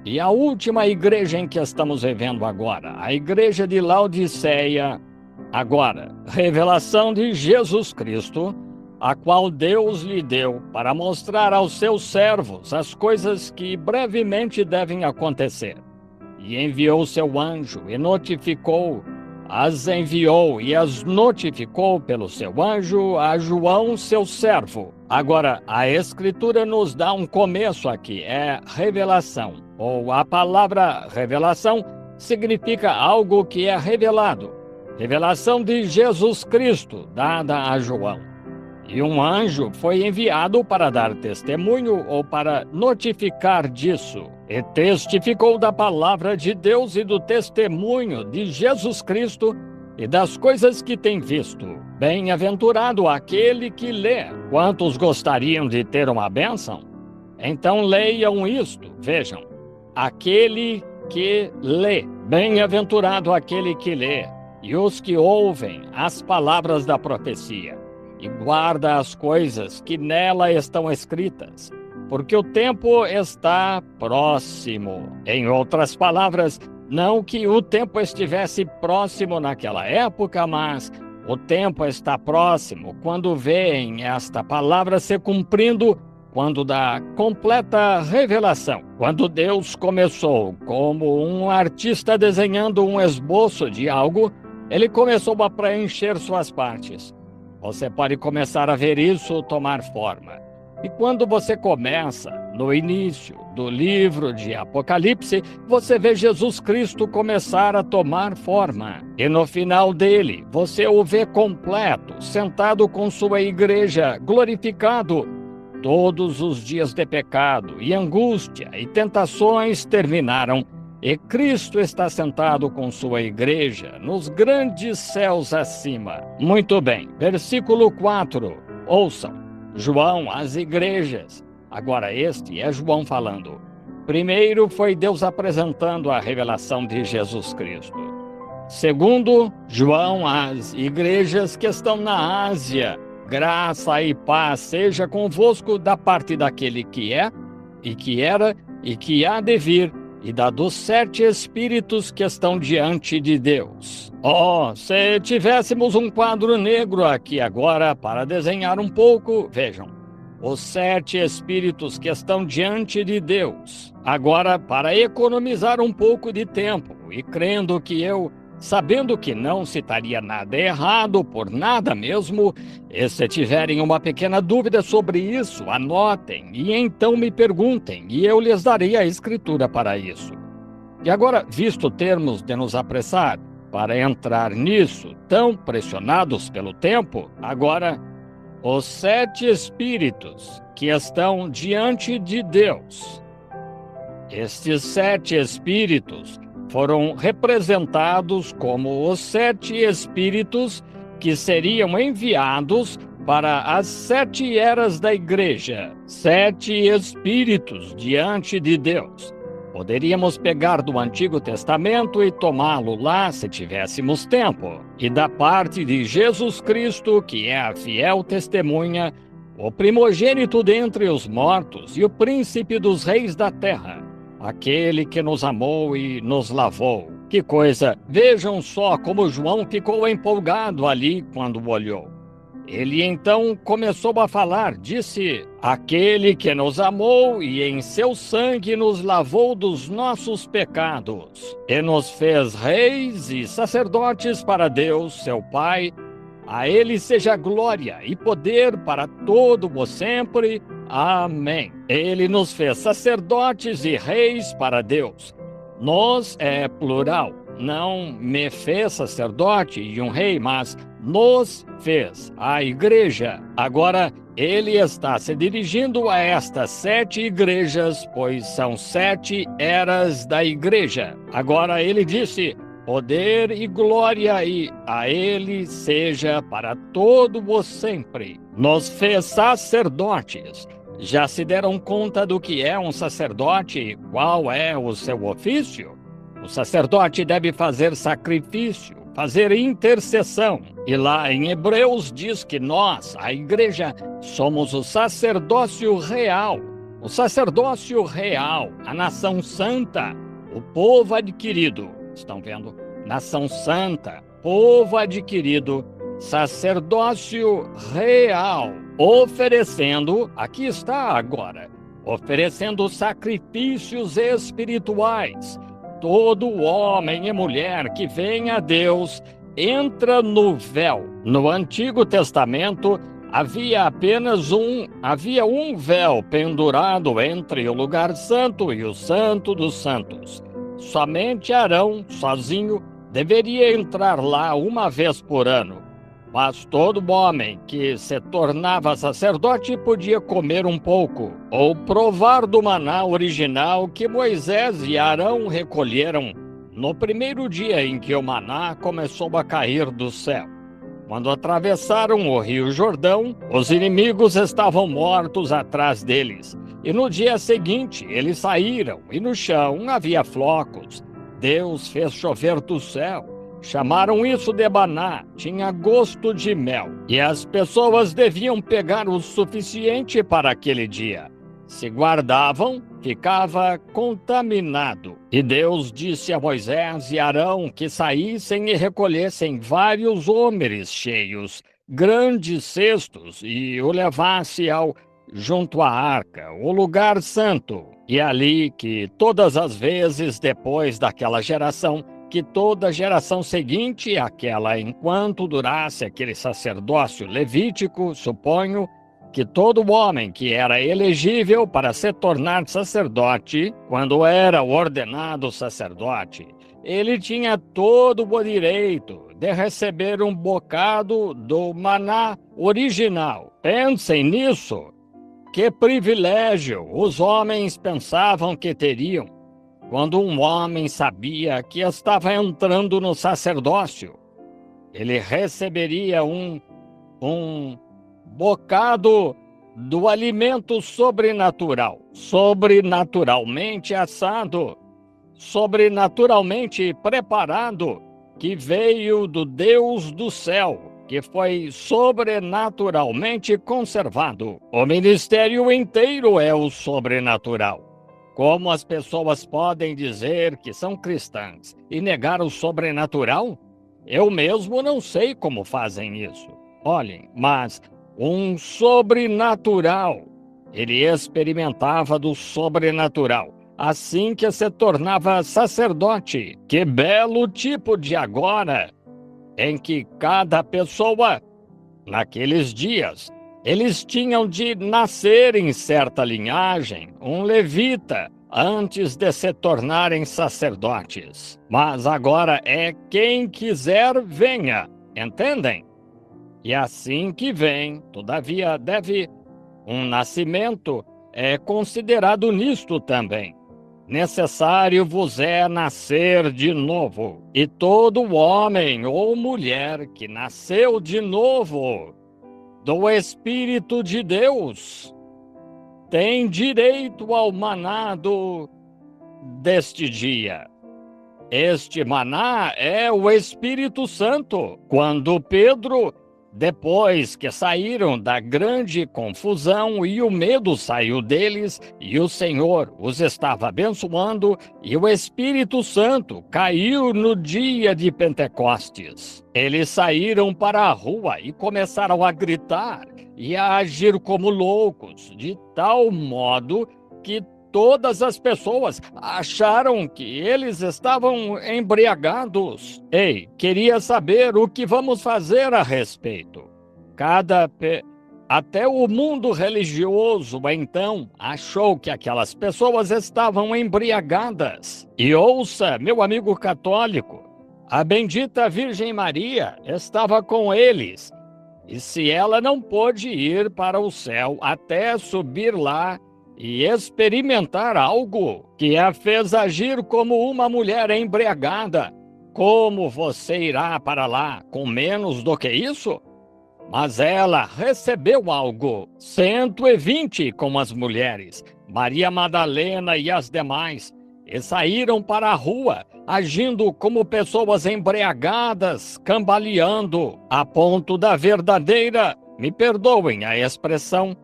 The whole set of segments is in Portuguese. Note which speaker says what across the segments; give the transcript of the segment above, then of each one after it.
Speaker 1: E a última igreja em que estamos vivendo agora, a igreja de Laodiceia, agora, revelação de Jesus Cristo, a qual Deus lhe deu para mostrar aos seus servos as coisas que brevemente devem acontecer. E enviou seu anjo e as notificou pelo seu anjo a João, seu servo. Agora, a Escritura nos dá um começo aqui, é revelação, ou a palavra revelação significa algo que é revelado. Revelação de Jesus Cristo, dada a João. E um anjo foi enviado para dar testemunho ou para notificar disso. E testificou da palavra de Deus e do testemunho de Jesus Cristo e das coisas que tem visto. Bem-aventurado aquele que lê. Quantos gostariam de ter uma bênção? Então leiam isto, vejam. Aquele que lê. Bem-aventurado aquele que lê. E os que ouvem as palavras da profecia e guarda as coisas que nela estão escritas, porque o tempo está próximo. Em outras palavras, não que o tempo estivesse próximo naquela época, mas o tempo está próximo quando veem esta palavra se cumprindo, quando da completa revelação. Quando Deus começou como um artista desenhando um esboço de algo, ele começou a preencher suas partes. Você pode começar a ver isso tomar forma. E quando você começa, no início do livro de Apocalipse, você vê Jesus Cristo começar a tomar forma. E no final dele, você o vê completo, sentado com sua igreja, glorificado. Todos os dias de pecado e angústia e tentações terminaram. E Cristo está sentado com sua igreja nos grandes céus acima. Muito bem, versículo 4. Ouçam, João, as igrejas. Agora este é João falando. Primeiro foi Deus apresentando a revelação de Jesus Cristo. Segundo, João, as igrejas que estão na Ásia. Graça e paz seja convosco da parte daquele que é, e que era, e que há de vir, e da dos 7 espíritos que estão diante de Deus. Se tivéssemos um quadro negro aqui agora para desenhar um pouco, vejam, os 7 espíritos que estão diante de Deus. Agora, para economizar um pouco de tempo, e crendo que sabendo que não citaria nada errado por nada mesmo, e se tiverem uma pequena dúvida sobre isso, anotem e então me perguntem, e eu lhes darei a escritura para isso. E agora, visto termos de nos apressar para entrar nisso, tão pressionados pelo tempo, agora, os 7 espíritos que estão diante de Deus. Estes 7 espíritos foram representados como os 7 espíritos que seriam enviados para as 7 eras da igreja. 7 espíritos diante de Deus. Poderíamos pegar do Antigo Testamento e tomá-lo lá se tivéssemos tempo. E da parte de Jesus Cristo, que é a fiel testemunha, o primogênito dentre os mortos e o príncipe dos reis da terra, aquele que nos amou e nos lavou. Que coisa! Vejam só como João ficou empolgado ali quando olhou. Ele então começou a falar, disse: aquele que nos amou e em seu sangue nos lavou dos nossos pecados, e nos fez reis e sacerdotes para Deus, seu Pai. A ele seja glória e poder para todo o sempre. Amém. Ele nos fez sacerdotes e reis para Deus. Nos é plural. Não me fez sacerdote e um rei, mas nos fez, a igreja. Agora, ele está se dirigindo a estas 7 igrejas, pois são 7 eras da igreja. Agora ele disse: poder e glória e a ele seja para todo o sempre. Nos fez sacerdotes. Já se deram conta do que é um sacerdote e qual é o seu ofício? O sacerdote deve fazer sacrifício, fazer intercessão. E lá em Hebreus diz que nós, a igreja, somos o sacerdócio real, o sacerdócio real, a nação santa, o povo adquirido. Estão vendo? Nação santa, povo adquirido, sacerdócio real, oferecendo, aqui está agora, oferecendo sacrifícios espirituais. Todo homem e mulher que vem a Deus entra no véu. No Antigo Testamento, havia um véu pendurado entre o lugar santo e o Santo dos Santos. Somente Arão, sozinho, deveria entrar lá uma vez por ano. Mas todo homem que se tornava sacerdote podia comer um pouco, ou provar do maná original que Moisés e Arão recolheram no primeiro dia em que o maná começou a cair do céu. Quando atravessaram o rio Jordão, os inimigos estavam mortos atrás deles. E no dia seguinte, eles saíram, e no chão havia flocos. Deus fez chover do céu. Chamaram isso de maná, tinha gosto de mel. E as pessoas deviam pegar o suficiente para aquele dia. Se guardavam, ficava contaminado. E Deus disse a Moisés e Arão que saíssem e recolhessem vários homens cheios, grandes cestos, e o levasse junto à arca, o lugar santo. E ali que todas as vezes depois daquela geração, que toda geração seguinte àquela, enquanto durasse aquele sacerdócio levítico, suponho, que todo homem que era elegível para se tornar sacerdote, quando era ordenado sacerdote, ele tinha todo o direito de receber um bocado do maná original. Pensem nisso. Que privilégio os homens pensavam que teriam quando um homem sabia que estava entrando no sacerdócio. Ele receberia um bocado do alimento sobrenatural, sobrenaturalmente assado, sobrenaturalmente preparado, que veio do Deus do céu, que foi sobrenaturalmente conservado. O ministério inteiro é o sobrenatural. Como as pessoas podem dizer que são cristãs e negar o sobrenatural? Eu mesmo não sei como fazem isso. Olhem, mas um sobrenatural, ele experimentava do sobrenatural, assim que se tornava sacerdote. Que belo tipo de agora, em que cada pessoa, naqueles dias, eles tinham de nascer em certa linhagem, um levita, antes de se tornarem sacerdotes. Mas agora é quem quiser venha, entendem? E assim que vem, todavia, um nascimento é considerado nisto também. Necessário vos é nascer de novo. E todo homem ou mulher que nasceu de novo do Espírito de Deus tem direito ao maná deste dia. Este maná é o Espírito Santo. Quando Pedro, depois que saíram da grande confusão e o medo saiu deles, e o Senhor os estava abençoando, e o Espírito Santo caiu no dia de Pentecostes. Eles saíram para a rua e começaram a gritar e a agir como loucos, de tal modo que todas as pessoas acharam que eles estavam embriagados. Ei, queria saber o que vamos fazer a respeito. Até o mundo religioso, então, achou que aquelas pessoas estavam embriagadas. E ouça, meu amigo católico, a bendita Virgem Maria estava com eles. E se ela não pôde ir para o céu até subir lá e experimentar algo que a fez agir como uma mulher embriagada, como você irá para lá com menos do que isso? Mas ela recebeu algo, 120 com as mulheres, Maria Madalena e as demais, e saíram para a rua, agindo como pessoas embriagadas, cambaleando, a ponto da verdadeira, me perdoem a expressão,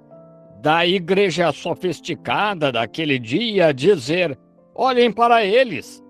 Speaker 1: da igreja sofisticada daquele dia dizer: olhem para eles,